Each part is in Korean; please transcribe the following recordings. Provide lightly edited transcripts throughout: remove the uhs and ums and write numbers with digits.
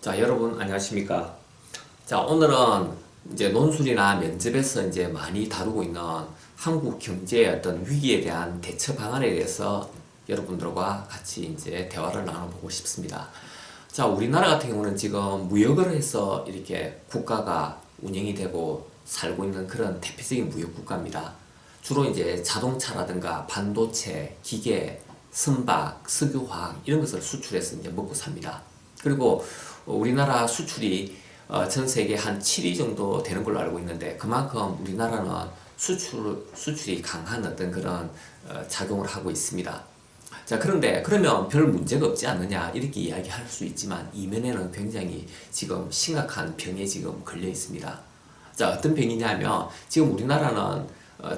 자, 여러분 안녕하십니까? 자, 오늘은 이제 논술이나 면접에서 이제 많이 다루고 있는 한국 경제의 어떤 위기에 대한 대처 방안에 대해서 여러분들과 같이 이제 대화를 나눠보고 싶습니다. 자, 우리나라 같은 경우는 지금 무역을 해서 이렇게 국가가 운영이 되고 살고 있는 그런 대표적인 무역 국가입니다. 주로 이제 자동차라든가 반도체, 기계, 선박, 석유화학 이런 것을 수출해서 이제 먹고 삽니다. 그리고 우리나라 수출이 전 세계 한 7위 정도 되는 걸로 알고 있는데 그만큼 우리나라는 수출이 강한 어떤 그런 작용을 하고 있습니다. 자, 그런데 그러면 별 문제가 없지 않느냐 이렇게 이야기할 수 있지만 이면에는 굉장히 지금 심각한 병에 지금 걸려 있습니다. 자, 어떤 병이냐면 지금 우리나라는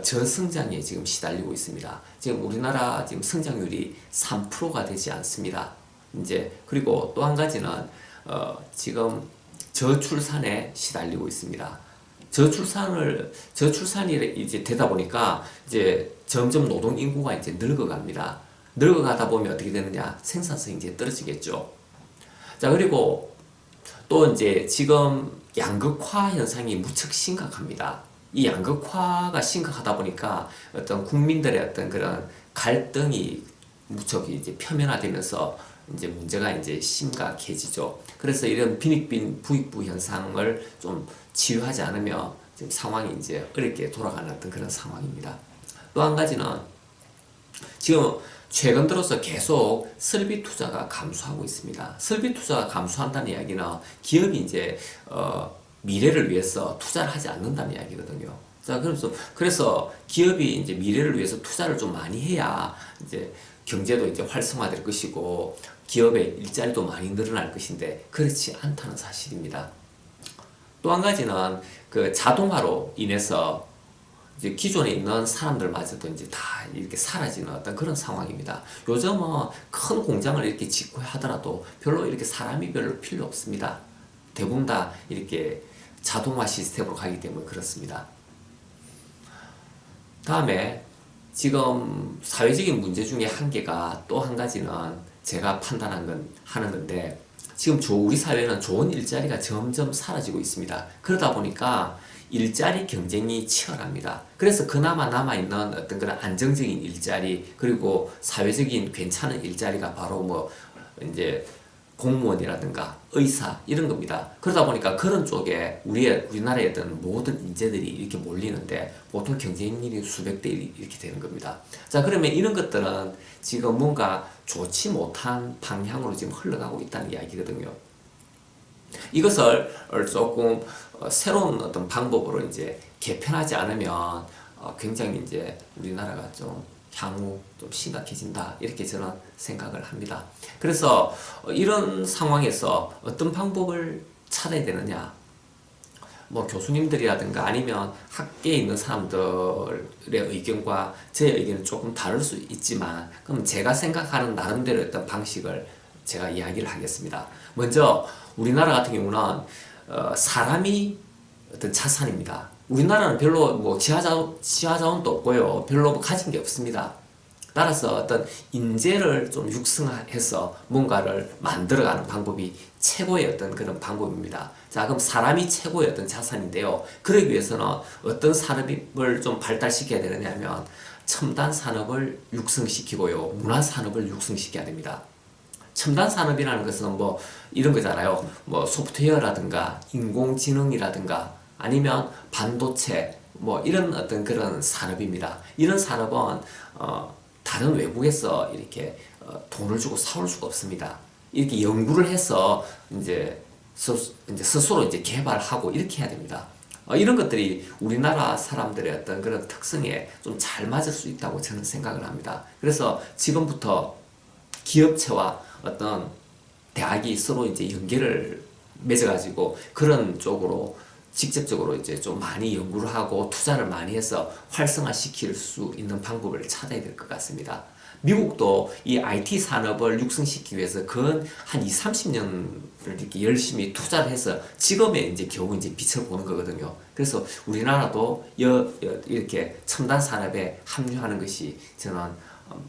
저성장에 지금 시달리고 있습니다. 지금 우리나라 지금 성장률이 3%가 되지 않습니다. 이제 그리고 또 한 가지는 지금 저출산에 시달리고 있습니다. 저출산이 이제 되다 보니까 이제 점점 노동 인구가 이제 늙어갑니다. 늙어가다 보면 어떻게 되느냐? 생산성이 이제 떨어지겠죠. 자, 그리고 또 이제 지금 양극화 현상이 무척 심각합니다. 이 양극화가 심각하다 보니까 어떤 국민들의 어떤 그런 갈등이 무척 이제 표면화되면서 이제 문제가 이제 심각해지죠. 그래서 이런 빈익빈 부익부 현상을 좀 치유하지 않으면 지금 상황이 이제 어렵게 돌아가는 어떤 그런 상황입니다. 또 한 가지는 지금 최근 들어서 계속 설비 투자가 감소하고 있습니다. 설비 투자가 감소한다는 이야기는 기업이 이제 미래를 위해서 투자를 하지 않는다는 이야기거든요. 자, 그래서 기업이 이제 미래를 위해서 투자를 좀 많이 해야 이제 경제도 이제 활성화될 것이고 기업의 일자리도 많이 늘어날 것인데 그렇지 않다는 사실입니다. 또 한 가지는 그 자동화로 인해서 이제 기존에 있는 사람들마저도 이제 다 이렇게 사라지는 어떤 그런 상황입니다. 요즘은 큰 공장을 이렇게 짓고 하더라도 별로 이렇게 사람이 별로 필요 없습니다. 대부분 다 이렇게 자동화 시스템으로 가기 때문에 그렇습니다. 다음에 지금 사회적인 문제 중에 한 개가 또 한 가지는 제가 하는 건데 지금 우리 사회는 좋은 일자리가 점점 사라지고 있습니다. 그러다 보니까 일자리 경쟁이 치열합니다. 그래서 그나마 남아있는 어떤 그런 안정적인 일자리 그리고 사회적인 괜찮은 일자리가 바로 뭐 이제 공무원이라든가 의사 이런 겁니다. 그러다 보니까 그런 쪽에 우리나라의 어떤 모든 인재들이 이렇게 몰리는데 보통 경쟁률이 수백 대 1 이렇게 되는 겁니다. 자, 그러면 이런 것들은 지금 뭔가 좋지 못한 방향으로 지금 흘러가고 있다는 이야기거든요. 이것을 조금 새로운 어떤 방법으로 이제 개편하지 않으면 굉장히 이제 우리나라가 좀 향후 좀 심각해진다 이렇게 저는 생각을 합니다. 그래서 이런 상황에서 어떤 방법을 찾아야 되느냐, 뭐 교수님들이라든가 아니면 학계에 있는 사람들의 의견과 제 의견은 조금 다를 수 있지만 그럼 제가 생각하는 나름대로 어떤 방식을 제가 이야기를 하겠습니다. 먼저 우리나라 같은 경우는 사람이 어떤 자산입니다. 우리나라는 별로 뭐 지하자원도 없고요. 별로 뭐 가진 게 없습니다. 따라서 어떤 인재를 좀 육성해서 뭔가를 만들어가는 방법이 최고의 어떤 그런 방법입니다. 자, 그럼 사람이 최고의 어떤 자산인데요. 그러기 위해서는 어떤 산업을 좀 발달시켜야 되느냐면 첨단 산업을 육성시키고요. 문화 산업을 육성시켜야 됩니다. 첨단 산업이라는 것은 뭐 이런 거잖아요. 뭐 소프트웨어라든가 인공지능이라든가 아니면 반도체 뭐 이런 어떤 그런 산업입니다. 이런 산업은 다른 외국에서 이렇게 돈을 주고 사올 수가 없습니다. 이렇게 연구를 해서 이제 스스로 이제 개발하고 이렇게 해야 됩니다. 이런 것들이 우리나라 사람들의 어떤 그런 특성에 좀 잘 맞을 수 있다고 저는 생각을 합니다. 그래서 지금부터 기업체와 어떤 대학이 서로 이제 연계를 맺어가지고 그런 쪽으로 직접적으로 이제 좀 많이 연구를 하고 투자를 많이 해서 활성화시킬 수 있는 방법을 찾아야 될 것 같습니다. 미국도 이 IT 산업을 육성시키기 위해서 근 한 2, 30년을 이렇게 열심히 투자를 해서 지금에 이제 겨우 이제 빛을 보는 거거든요. 그래서 우리나라도 이렇게 첨단 산업에 합류하는 것이 저는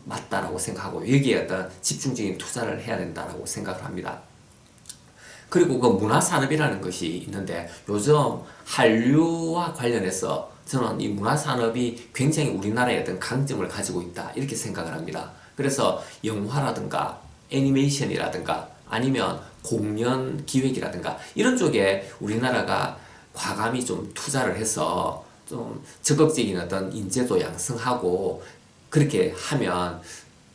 맞다라고 생각하고 여기에 어떤 집중적인 투자를 해야 된다라고 생각을 합니다. 그리고 그 문화산업이라는 것이 있는데 요즘 한류와 관련해서 저는 이 문화산업이 굉장히 우리나라의 어떤 강점을 가지고 있다 이렇게 생각을 합니다. 그래서 영화라든가 애니메이션이라든가 아니면 공연 기획이라든가 이런 쪽에 우리나라가 과감히 좀 투자를 해서 좀 적극적인 어떤 인재도 양성하고 그렇게 하면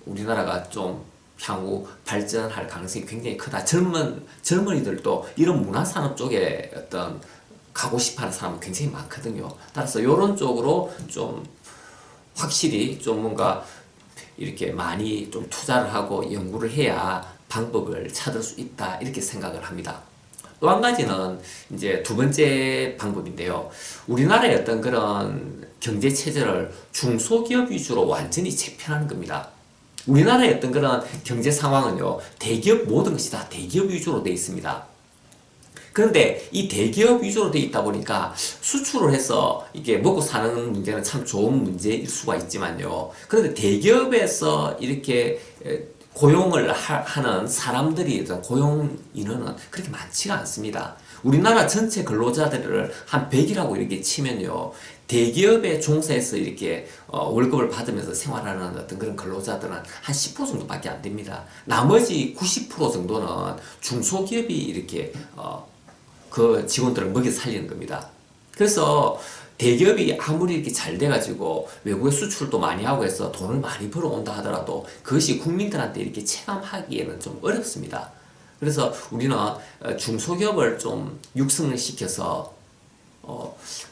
우리나라가 좀 향후 발전할 가능성이 굉장히 크다. 젊은이들도 이런 문화산업 쪽에 어떤 가고 싶어 하는 사람은 굉장히 많거든요. 따라서 이런 쪽으로 좀 확실히 좀 뭔가 이렇게 많이 좀 투자를 하고 연구를 해야 방법을 찾을 수 있다. 이렇게 생각을 합니다. 또 한 가지는 이제 두 번째 방법인데요. 우리나라의 어떤 그런 경제 체제를 중소기업 위주로 완전히 재편하는 겁니다. 우리나라의 어떤 그런 경제 상황은요, 대기업 모든 것이 다 대기업 위주로 되어 있습니다. 그런데 이 대기업 위주로 되어 있다 보니까 수출을 해서 이게 먹고 사는 문제는 참 좋은 문제일 수가 있지만요. 그런데 대기업에서 이렇게 고용을 하는 사람들이 고용 인원은 그렇게 많지가 않습니다. 우리나라 전체 근로자들을 한 100이라고 이렇게 치면요. 대기업에 종사해서 이렇게 월급을 받으면서 생활하는 어떤 그런 근로자들은 한 10% 정도밖에 안 됩니다. 나머지 90% 정도는 중소기업이 이렇게 그 직원들을 먹여 살리는 겁니다. 그래서 대기업이 아무리 이렇게 잘 돼가지고 외국에 수출도 많이 하고 해서 돈을 많이 벌어온다 하더라도 그것이 국민들한테 이렇게 체감하기에는 좀 어렵습니다. 그래서 우리는 중소기업을 좀 육성을 시켜서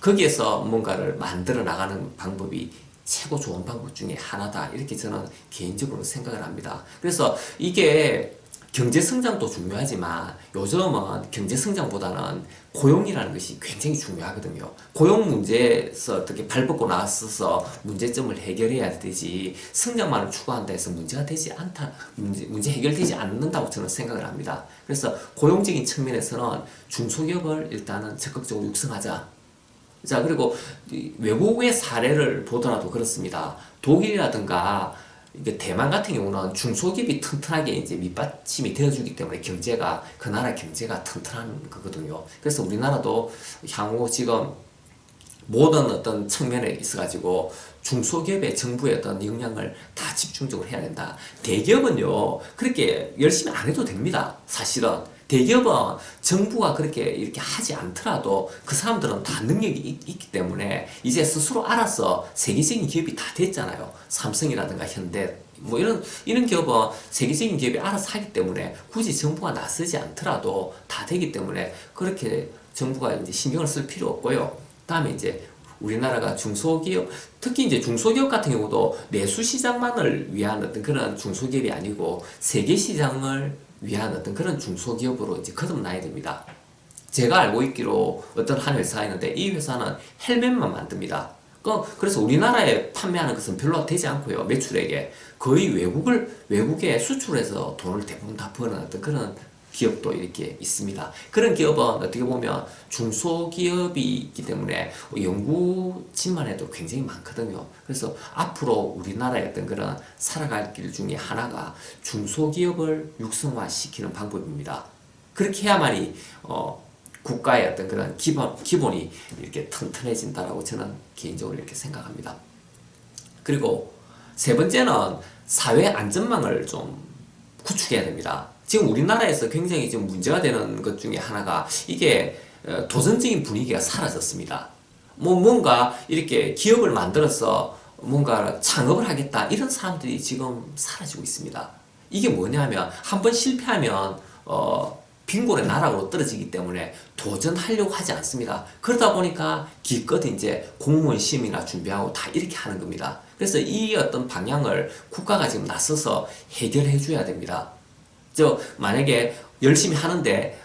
거기에서 뭔가를 만들어 나가는 방법이 최고 좋은 방법 중에 하나다. 이렇게 저는 개인적으로 생각을 합니다. 그래서 이게 경제 성장도 중요하지만 요즘은 경제 성장보다는 고용이라는 것이 굉장히 중요하거든요. 고용 문제에서 어떻게 발벗고 나서서 문제점을 해결해야 되지 성장만을 추구한다 해서 문제가 되지 않다, 문제 해결되지 않는다고 저는 생각을 합니다. 그래서 고용적인 측면에서는 중소기업을 일단은 적극적으로 육성하자. 자, 그리고 외국의 사례를 보더라도 그렇습니다. 독일이라든가 이게 대만 같은 경우는 중소기업이 튼튼하게 이제 밑받침이 되어주기 때문에 경제가 그 나라 경제가 튼튼한 거거든요. 그래서 우리나라도 향후 지금 모든 어떤 측면에 있어가지고 중소기업의 정부의 어떤 역량을 다 집중적으로 해야 된다. 대기업은요 그렇게 열심히 안 해도 됩니다. 사실은 대기업은 정부가 그렇게 이렇게 하지 않더라도 그 사람들은 다 능력이 있기 때문에 이제 스스로 알아서 세계적인 기업이 다 됐잖아요. 삼성이라든가 현대 뭐 이런 기업은 세계적인 기업이 알아서 하기 때문에 굳이 정부가 나서지 않더라도 다 되기 때문에 그렇게 정부가 이제 신경을 쓸 필요 없고요. 다음에 이제 우리나라가 중소기업, 특히 이제 중소기업 같은 경우도 내수 시장만을 위한 어떤 그런 중소기업이 아니고 세계 시장을 위한 어떤 그런 중소기업으로 이제 거듭나야 됩니다. 제가 알고 있기로 어떤 한 회사가 있는데 이 회사는 헬멧만 만듭니다. 그래서 우리나라에 판매하는 것은 별로 되지 않고요. 매출액에 거의 외국에 수출해서 돈을 대부분 다 버는 어떤 그런 기업도 이렇게 있습니다. 그런 기업은 어떻게 보면 중소기업이 있기 때문에 연구진만 해도 굉장히 많거든요. 그래서 앞으로 우리나라의 어떤 그런 살아갈 길 중에 하나가 중소기업을 육성화시키는 방법입니다. 그렇게 해야만이 국가의 어떤 그런 기본이 이렇게 튼튼해진다라고 저는 개인적으로 이렇게 생각합니다. 그리고 세 번째는 사회 안전망을 좀 구축해야 됩니다. 지금 우리나라에서 굉장히 지금 문제가 되는 것 중에 하나가 이게 도전적인 분위기가 사라졌습니다. 뭔가 이렇게 기업을 만들어서 뭔가 창업을 하겠다 이런 사람들이 지금 사라지고 있습니다. 이게 뭐냐면 한번 실패하면 빈곤의 나락으로 떨어지기 때문에 도전하려고 하지 않습니다. 그러다 보니까 기껏 이제 공무원 시험이나 준비하고 다 이렇게 하는 겁니다. 그래서 이 어떤 방향을 국가가 지금 나서서 해결해 줘야 됩니다. 만약에 열심히 하는데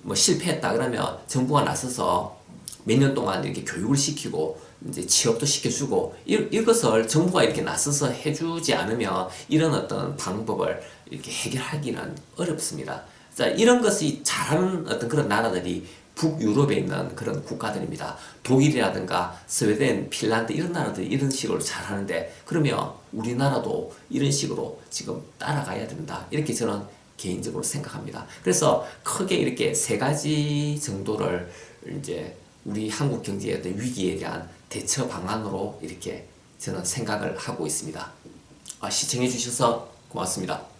뭐 실패했다 그러면 정부가 나서서 몇 년 동안 이렇게 교육을 시키고 이제 취업도 시켜주고 이것을 정부가 이렇게 나서서 해주지 않으면 이런 어떤 방법을 이렇게 해결하기는 어렵습니다. 자, 이런 것이 잘하는 어떤 그런 나라들이 북유럽에 있는 그런 국가들입니다. 독일이라든가 스웨덴, 핀란드 이런 나라들이 이런 식으로 잘하는데 그러면 우리나라도 이런 식으로 지금 따라가야 된다. 이렇게 저는 개인적으로 생각합니다. 그래서 크게 이렇게 세 가지 정도를 이제 우리 한국 경제의 어떤 위기에 대한 대처 방안으로 이렇게 저는 생각을 하고 있습니다. 시청해 주셔서 고맙습니다.